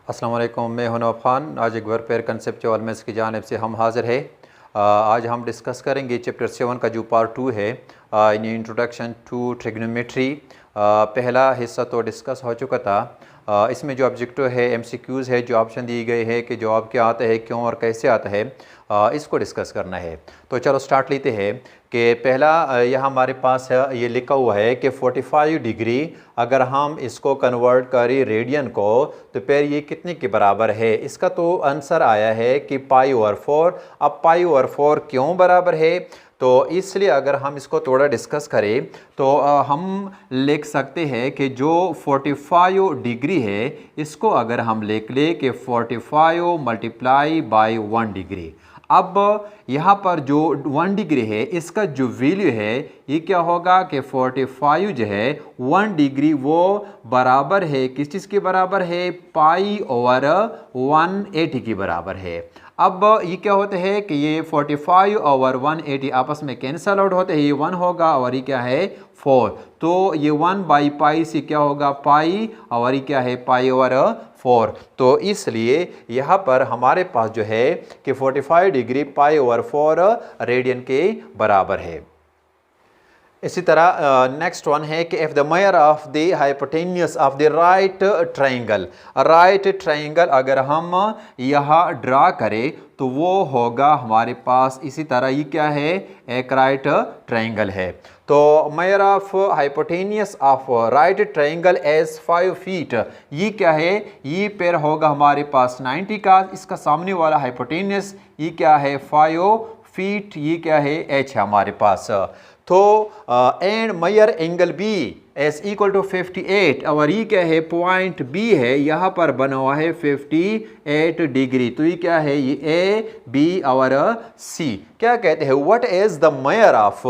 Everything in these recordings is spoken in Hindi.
अस्सलाम वालेकुम, मैं हूं नवाब खान। आज एक वर्क पेयर कंसेप्चुअल मैथ्स की जानिब से हम हाज़िर है। आज हम डिस्कस करेंगे चैप्टर 7 का जो पार्ट 2 है, इन इंट्रोडक्शन टू ट्रिग्नोमेट्री। पहला हिस्सा तो डिस्कस हो चुका था। इसमें जो ऑब्जेक्टिव है, एमसीक्यूज़ है, जो ऑप्शन दिए गए हैं कि जवाब क्या आता है, क्यों और कैसे आता है, इसको डिस्कस करना है। तो चलो स्टार्ट लेते हैं कि पहला यह हमारे पास है, ये लिखा हुआ है कि 45 डिग्री अगर हम इसको कन्वर्ट करें रेडियन को तो फिर ये कितने के बराबर है। इसका तो आंसर आया है कि π/4। अब π/4 क्यों बराबर है, तो इसलिए अगर हम इसको थोड़ा डिस्कस करें तो हम लिख सकते हैं कि जो 45 डिग्री है इसको अगर हम लिख ले कि 45 मल्टीप्लाई बाई 1 डिग्री। अब यहाँ पर जो 1 डिग्री है इसका जो वैल्यू है ये क्या होगा कि 45 जो है 1 डिग्री वो बराबर है किस चीज़ के बराबर है, π/180 के बराबर है। अब ये क्या होता है कि ये 45 और 180 आपस में कैंसल आउट होते हैं, ये 1 होगा और ये क्या है 4, तो ये 1/π से क्या होगा पाई और ये क्या है π/4। तो इसलिए यहाँ पर हमारे पास जो है कि 45 डिग्री π/4 रेडियन के बराबर है। इसी तरह नेक्स्ट वन है कि if the measure of the hypotenuse of the right triangle अगर हम यहाँ ड्रा करें तो वो होगा हमारे पास इसी तरह, ये क्या है एक राइट ट्राइंगल है। तो measure of hypotenuse of right triangle as 5 feet, ये क्या है, ये पेयर होगा हमारे पास 90 का। इसका सामने वाला हाइपोटेन्यूज ये क्या है 5 फीट, ये क्या है h है हमारे पास। तो and measure angle B is equal to 58 और ये क्या है पॉइंट बी है, यहाँ पर बना हुआ है 58 डिग्री। तो ये क्या है, ये ए बी और सी क्या कहते हैं, what is the measure of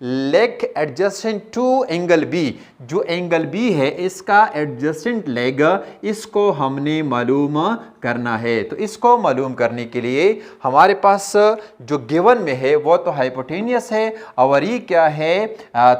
leg adjacent to angle B. जो एंगल बी है इसका एडजस्टेंट लेग इसको हमने मालूम करना है। तो इसको मालूम करने के लिए हमारे पास जो गिवन में है वो तो हाइपोटेनियस है और ये क्या है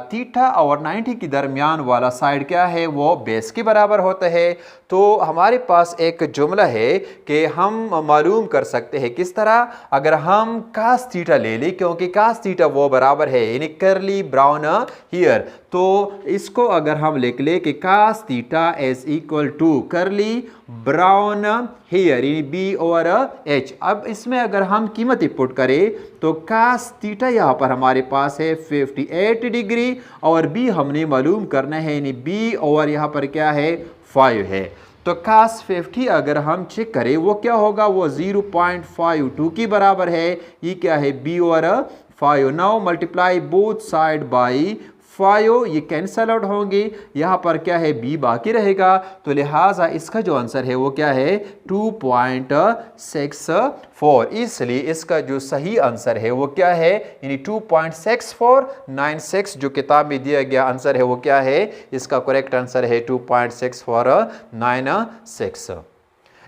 थीटा और 90 के दरमियान वाला साइड क्या है वो बेस के बराबर होता है। तो हमारे पास एक जुमला है कि हम मालूम कर सकते हैं किस तरह, अगर हम कास थीटा ले लें, क्योंकि कास थीटा वो बराबर है यानी करली ब्राउन हियर, तो इसको अगर हम लिख ले कि cos theta is equal to curly brown hair यानी बी और एच। अब इसमें अगर हम कीमत पुट करें तो कास थीटा यहाँ पर हमारे पास है 58 डिग्री और बी हमने मालूम करना है यानी बी और यहाँ पर क्या है 5 है। तो कास 50 अगर हम चेक करें वो क्या होगा, वो 0.52 के बराबर है, ये क्या है बी और 5। Now multiply both side by 5, ये कैंसल आउट होंगे, यहाँ पर क्या है बी बाकी रहेगा। तो लिहाजा इसका जो आंसर है वो क्या है 2.64। इसलिए इसका जो सही आंसर है वो क्या है यानी 2.6496। जो किताब में दिया गया आंसर है वो क्या है, इसका करेक्ट आंसर है 2.6496।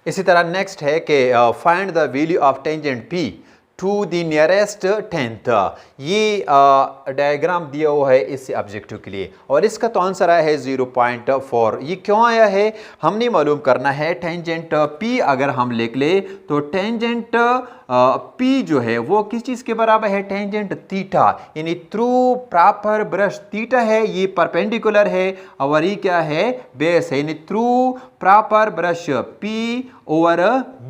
इसी तरह नेक्स्ट है कि find the value of tangent P to the nearest 10th। ये डायग्राम दिया हुआ है इस ऑब्जेक्टिव के लिए और इसका तो आंसर आया है 0.4। ये क्यों आया है, हमने मालूम करना है टेंजेंट P अगर हम लिख ले तो टेंजेंट P जो है वो किस चीज़ के बराबर है, टेंजेंट थीटा यानी थ्रू प्रॉपर ब्रश थीटा है, ये परपेंडिकुलर है और ये क्या है बेस है यानी through proper brush P over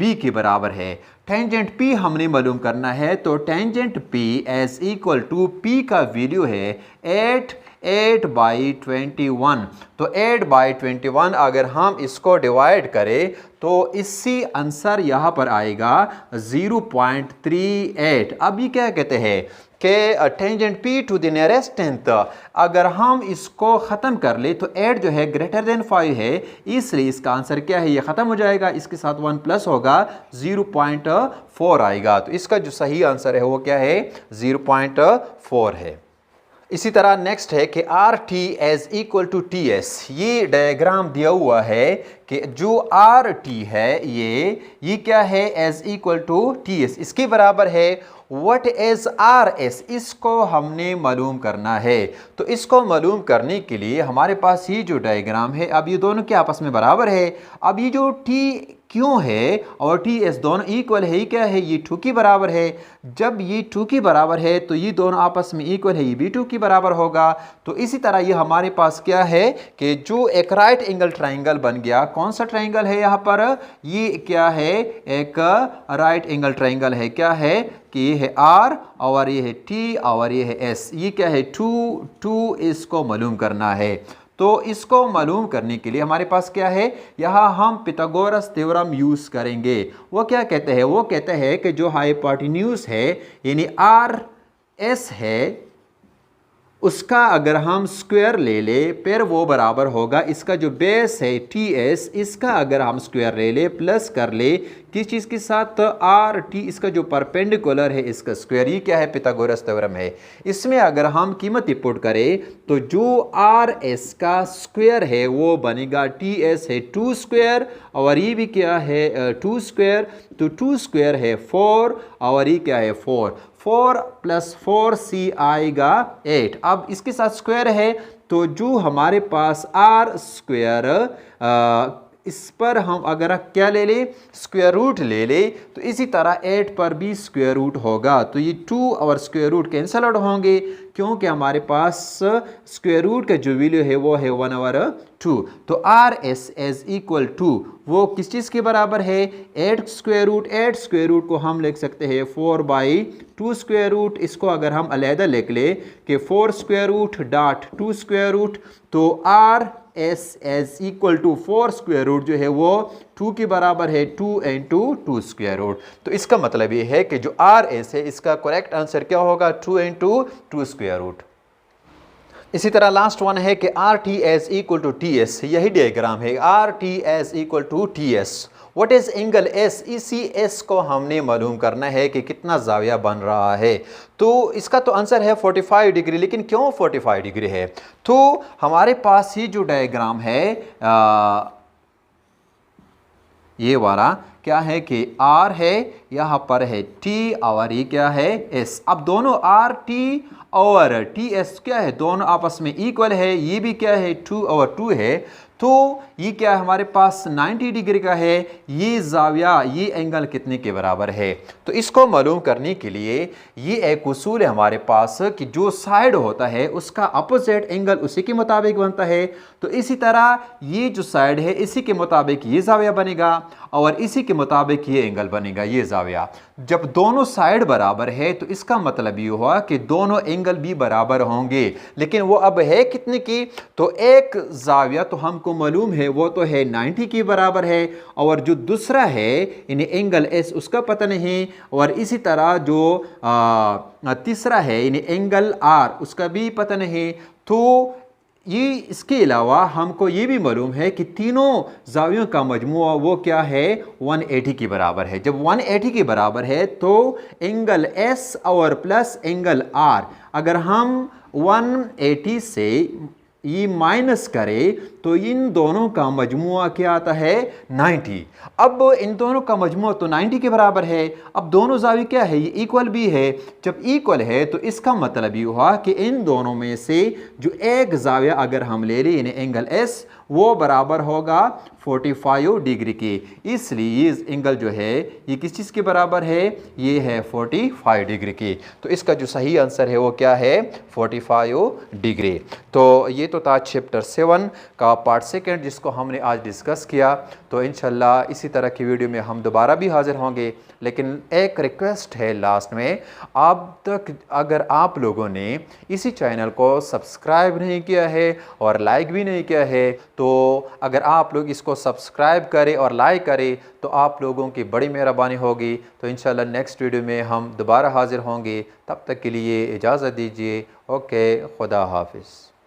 B के बराबर है। टेंजेंट P हमने मालूम करना है तो tangent P as equal to P का वैल्यू है 8/21। तो 8/21 अगर हम इसको डिवाइड करें तो इससे आंसर यहाँ पर आएगा 0.38। अब ये क्या कहते हैं कि tangent P to the nearest 10th, अगर हम इसको ख़त्म कर ले तो 8 जो है ग्रेटर देन 5 है, इसलिए इसका आंसर क्या है ये ख़त्म हो जाएगा, इसके साथ 1 प्लस होगा 0.4 आएगा। तो इसका जो सही आंसर है वो क्या है 0.4 है। इसी तरह नेक्स्ट है कि R T as equal to T S. ये डायग्राम दिया हुआ है कि जो आर टी है ये क्या है, as equal to T S, इसके बराबर है। व्हाट इज आर एस, इसको हमने मालूम करना है। तो इसको मालूम करने के लिए हमारे पास ये जो डायग्राम है, अब ये दोनों के आपस में बराबर है। अब ये जो टी क्यों है और टी एस दोनों इक्वल है, ये क्या है, ये 2 के बराबर है। जब ये 2 के बराबर है तो ये दोनों आपस में इक्वल है, ये भी 2 के बराबर होगा। तो इसी तरह ये हमारे पास क्या है कि जो एक राइट एंगल ट्राइंगल बन गया, कौन सा ट्राइंगल है यहाँ पर, ये क्या है, एक राइट एंगल ट्राइंगल है। क्या है कि ये है आर और ये है टी और ये है एस, ये क्या है 2 इसको मालूम करना है। तो इसको मालूम करने के लिए हमारे पास क्या है, यहाँ हम पिथागोरस थ्योरम यूज करेंगे। वो क्या कहते हैं, वो कहते हैं कि जो हाइपोटेन्यूज है यानी आर एस है, उसका अगर हम स्क्वायर ले ले फिर वो बराबर होगा इसका जो बेस है टी एस, इसका अगर हम स्क्वायर ले ले प्लस कर ले किस चीज़ के साथ, तो आर टी, इसका जो परपेंडिकुलर है इसका स्क्वायर, ये क्या है, पिथागोरस थ्योरम है। इसमें अगर हम कीमत इनपुट करें तो जो आर एस का स्क्वायर है वो बनेगा, टी एस है 2 स्क्वायर और ये भी क्या है 2 स्क्वायर, तो 2 स्क्वायर है 4 और ये क्या है 4 प्लस 4 सी आएगा 8। अब इसके साथ स्क्वायर है तो जो हमारे पास आर स्क्वायर, इस पर हम अगर क्या ले ले, स्क्वायर रूट ले ले, तो इसी तरह 8 पर भी स्क्वायर रूट होगा। तो ये 2 और स्क्वायर रूट कैंसल आउट होंगे क्योंकि हमारे पास स्क्वायर रूट का जो वैल्यू है वो है 1/2। तो R S as equal to वो किस चीज़ के बराबर है, 8 स्क्वायर रूट को हम लिख सकते हैं 4/2 स्क्वायर रूट। इसको अगर हम अलहदा लिख ले कि 4 square root dot 2 square root, तो R S as equal to 4 square root जो है वो 2 के बराबर है, 2 इंटू 2 स्क्वायर रूट। तो इसका मतलब ये है कि जो आर एस है इसका करेक्ट आंसर क्या होगा, 2 इंटू 2 स्क्वायर रूट। इसी तरह लास्ट वन है कि R T S equal to T S, यही डायग्राम है, R T S equal to T S. What is angle S, इसी एस को हमने मालूम करना है कि कितना जाविया बन रहा है। तो इसका तो आंसर है 45 डिग्री, लेकिन क्यों 45 डिग्री है, तो हमारे पास ये जो डायग्राम है ये वाला क्या है कि R है, यहाँ पर है T और ये क्या है S। अब दोनों R T और T S क्या है, दोनों आपस में इक्वल है, ये भी क्या है 2 और 2 है। तो ये क्या है हमारे पास 90 डिग्री का है, ये जाविया, ये एंगल कितने के बराबर है। तो इसको मालूम करने के लिए ये एक उसूल है हमारे पास कि जो साइड होता है उसका अपोजिट एंगल उसी के मुताबिक बनता है। तो इसी तरह ये जो साइड है इसी के मुताबिक ये जाविया बनेगा और इसी के मुताबिक ये एंगल बनेगा, ये जाविया। जब दोनों साइड बराबर है तो इसका मतलब ये हुआ कि दोनों एंगल भी बराबर होंगे, लेकिन वो अब है कितने की, तो एक जाविया तो हमको मालूम है वो तो है 90 के बराबर है, और जो दूसरा है यानी एंगल एस उसका पता नहीं, और इसी तरह जो तीसरा है यानी एंगल आर उसका भी पता नहीं। तो ये इसके अलावा हमको ये भी मालूम है कि तीनों जावियों का मजमुआ वो क्या है 180 के बराबर है। जब 180 के बराबर है तो एंगल एस और प्लस एंगल आर, अगर हम 180 से ये माइनस करें तो इन दोनों का मजमुआ क्या आता है 90। अब इन दोनों का मजमुआ तो 90 के बराबर है। अब दोनों जावी क्या है, ये इक्वल भी है। जब इक्वल है तो इसका मतलब ये हुआ कि इन दोनों में से जो एक जाविया अगर हम ले लें यानी एंगल एस वो बराबर होगा 45 डिग्री के। इसलिए इस एंगल जो है ये किस चीज़ के बराबर है, ये है 45 डिग्री की। तो इसका जो सही आंसर है वो क्या है 45 डिग्री। तो ये तो था चैप्टर 7 का पार्ट 2 जिसको हमने आज डिस्कस किया। तो इंशाल्लाह इसी तरह की वीडियो में हम दोबारा भी हाजिर होंगे, लेकिन एक रिक्वेस्ट है लास्ट में, अब तक अगर आप लोगों ने इसी चैनल को सब्सक्राइब नहीं किया है और लाइक भी नहीं किया है, तो अगर आप लोग इसको सब्सक्राइब करें और लाइक करें तो आप लोगों की बड़ी मेहरबानी होगी। तो इंशाल्लाह नेक्स्ट वीडियो में हम दोबारा हाजिर होंगे, तब तक के लिए इजाज़त दीजिए। ओके, खुदा हाफिज़।